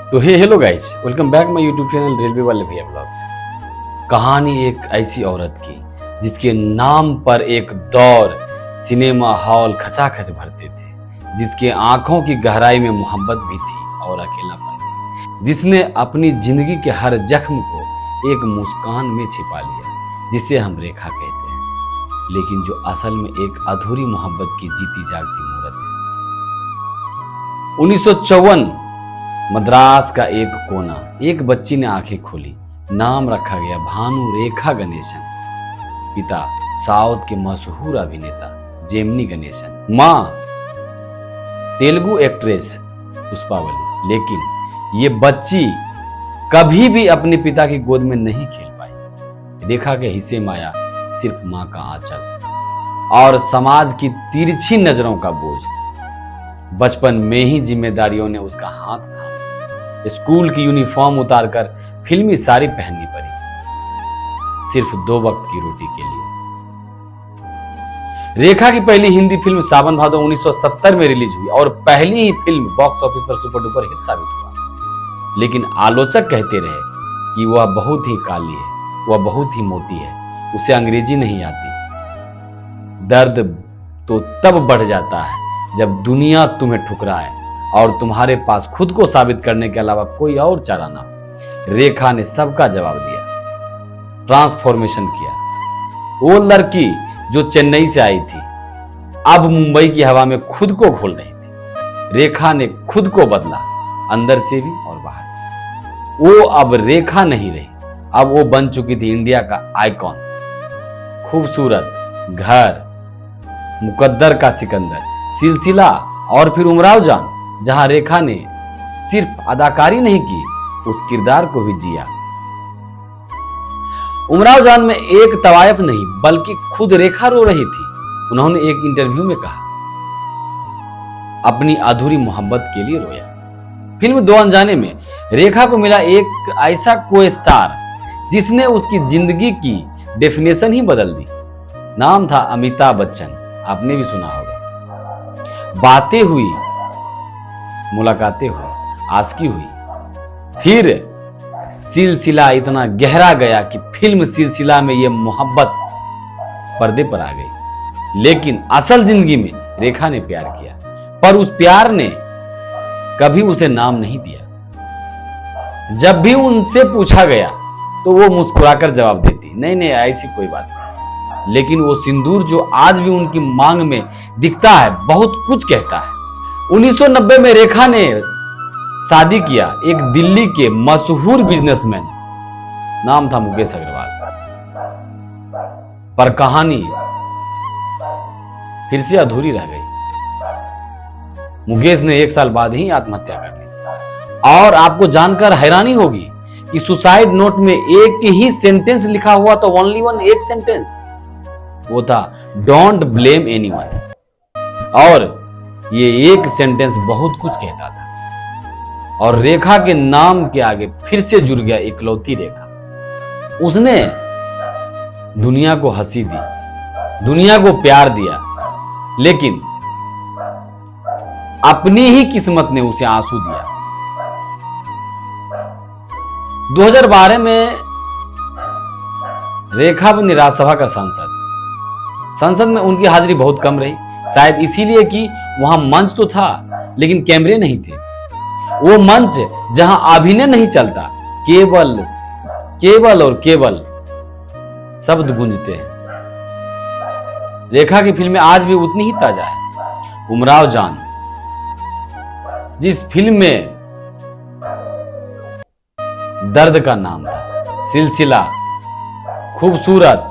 तो hello guys, welcome back my YouTube channel railway वाले भैया ब्लॉग्स। कहानी एक ऐसी औरत की जिसके नाम पर एक दौर सिनेमा हॉल खचाखच भरते थे, जिसके आंखों की गहराई में मोहब्बत भी थी और अकेलापन भी, जिसने अपनी जिंदगी के हर जख्म को एक मुस्कान में छिपा लिया, जिसे हम रेखा कहते हैं, लेकिन जो असल में एक अधूरी मोहब्बत की जीती जागती मूर्त है। 1954 मद्रास का एक कोना, एक बच्ची ने आंखें खोली। नाम रखा गया भानु रेखा गणेशन। पिता साउथ के मशहूर अभिनेता जेमिनी गणेशन। मां तेलुगु एक्ट्रेस पुष्पावली। लेकिन ये बच्ची कभी भी अपने पिता की गोद में नहीं खेल पाई। रेखा के हिस्से में आया सिर्फ मां का आंचल और समाज की तिरछी नजरों का बोझ। बचपन में ही जिम्मेदारियों ने उसका हाथ थामा। स्कूल की यूनिफॉर्म उतारकर फिल्मी साड़ी पहननी पड़ी, सिर्फ 2 वक्त की रोटी के लिए। रेखा की पहली हिंदी फिल्म सावन भादो 1970 में रिलीज हुई और पहली ही फिल्म बॉक्स ऑफिस पर सुपर डुपर हिट साबित हुआ। लेकिन आलोचक कहते रहे कि वह बहुत ही काली है, वह बहुत ही मोटी है, उसे अंग्रेजी नहीं आती। दर्द तो तब बढ़ जाता है जब दुनिया तुम्हें ठुकराए और तुम्हारे पास खुद को साबित करने के अलावा कोई और चारा ना हो। रेखा ने सबका जवाब दिया, ट्रांसफॉर्मेशन किया। वो लड़की जो चेन्नई से आई थी अब मुंबई की हवा में खुद को घोल रही थी। रेखा ने खुद को बदला, अंदर से भी और बाहर से। वो अब रेखा नहीं रही, अब वो बन चुकी थी इंडिया का आइकॉन। खूबसूरत, घर, मुकद्दर का सिकंदर, सिलसिला और फिर उमराव जान, जहां रेखा ने सिर्फ अदाकारी नहीं की, उस किरदार को भी जिया। उमराव जान में एक तवायफ नहीं बल्कि खुद रेखा रो रही थी। उन्होंने एक इंटरव्यू में कहा, अपनी अधूरी मोहब्बत के लिए रोया। फिल्म दो अनजाने में रेखा को मिला एक ऐसा को स्टार जिसने उसकी जिंदगी की डेफिनेशन ही बदल दी। नाम था अमिताभ बच्चन। आपने भी सुना होगा। बातें हुई, मुलाकातें हुई, आशिकी हुई, फिर सिलसिला इतना गहरा गया कि फिल्म सिलसिला में यह मोहब्बत पर्दे पर आ गई। लेकिन असल जिंदगी में रेखा ने प्यार किया, पर उस प्यार ने कभी उसे नाम नहीं दिया। जब भी उनसे पूछा गया तो वो मुस्कुराकर जवाब देती, नहीं नहीं ऐसी कोई बात नहीं। लेकिन वो सिंदूर जो आज भी उनकी मांग में दिखता है बहुत कुछ कहता है। 1990 में रेखा ने शादी किया एक दिल्ली के मशहूर बिजनेसमैन, नाम था मुकेश अग्रवाल। पर कहानी फिर से अधूरी रह गई। मुकेश ने 1 साल बाद ही आत्महत्या कर ली। और आपको जानकर हैरानी होगी कि सुसाइड नोट में एक ही सेंटेंस लिखा हुआ तो ओनली वन, एक सेंटेंस, वो था डोंट ब्लेम एनीवन। और ये एक सेंटेंस बहुत कुछ कहता था। और रेखा के नाम के आगे फिर से जुड़ गया इकलौती रेखा। उसने दुनिया को हंसी दी, दुनिया को प्यार दिया, लेकिन अपनी ही किस्मत ने उसे आंसू दिया। 2012 में रेखा बनी राज्यसभा का सांसद। संसद में उनकी हाजिरी बहुत कम रही, शायद इसीलिए कि वहां मंच तो था लेकिन कैमरे नहीं थे। वो मंच जहां अभिनय नहीं चलता, केवल और केवल शब्द गूंजते हैं। रेखा की फिल्में आज भी उतनी ही ताजा है। उमराव जान, जिस फिल्म में दर्द का नाम था, सिलसिला, खूबसूरत,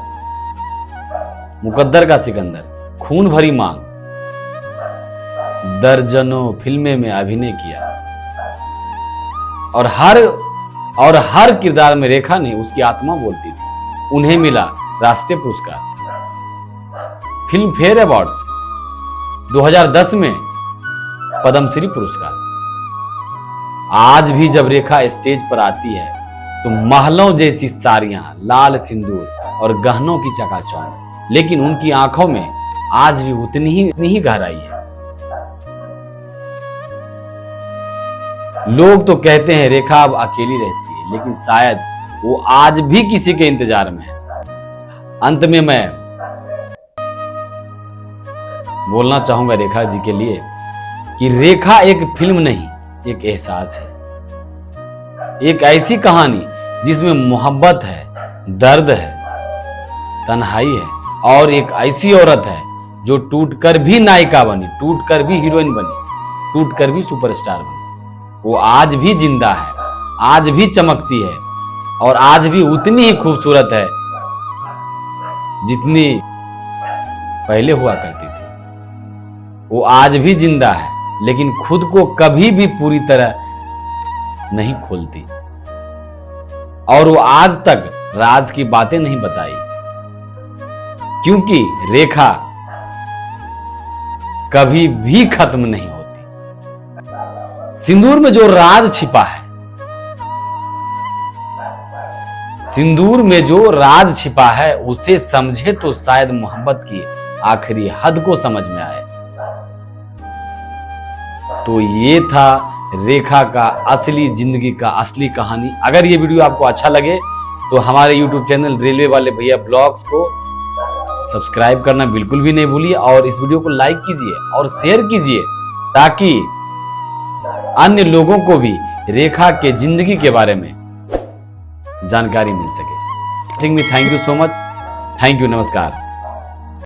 मुकद्दर का सिकंदर, खून भरी मांग, दर्जनों फिल्में में अभिनय किया और हर किरदार में रेखा ने उसकी आत्मा बोलती थी। उन्हें मिला राष्ट्रीय पुरस्कार, फिल्म फेयर अवार्ड्स, 2010 में पद्मश्री पुरस्कार। आज भी जब रेखा स्टेज पर आती है तो महलों जैसी साड़ियां, लाल सिंदूर और गहनों की चकाचौंध, लेकिन उनकी आंखों में आज भी उतनी ही गहराई है। लोग तो कहते हैं रेखा अब अकेली रहती है, लेकिन शायद वो आज भी किसी के इंतजार में है। अंत में मैं बोलना चाहूंगा रेखा जी के लिए कि रेखा एक फिल्म नहीं, एक एहसास है। एक ऐसी कहानी जिसमें मोहब्बत है, दर्द है, तन्हाई है और एक ऐसी औरत है जो टूटकर भी नायिका बनी, टूटकर भी हीरोइन बनी, टूटकर भी सुपरस्टार बनी। वो आज भी जिंदा है, आज भी चमकती है और आज भी उतनी ही खूबसूरत है जितनी पहले हुआ करती थी। वो आज भी जिंदा है, लेकिन खुद को कभी भी पूरी तरह नहीं खोलती और वो आज तक राज की बातें नहीं बताई, क्योंकि रेखा कभी भी खत्म नहीं होती। सिंदूर में जो राज छिपा है, सिंदूर में जो राज छिपा है, उसे समझे तो शायद मोहब्बत की आखिरी हद को समझ में आए। तो ये था रेखा का असली जिंदगी का असली कहानी। अगर ये वीडियो आपको अच्छा लगे तो हमारे YouTube चैनल रेलवे वाले भैया ब्लॉग्स को सब्सक्राइब करना बिल्कुल भी नहीं भूलिए और इस वीडियो को लाइक कीजिए और शेयर कीजिए ताकि अन्य लोगों को भी रेखा के जिंदगी के बारे में जानकारी मिल सके। Thank you so much. Thank you, नमस्कार।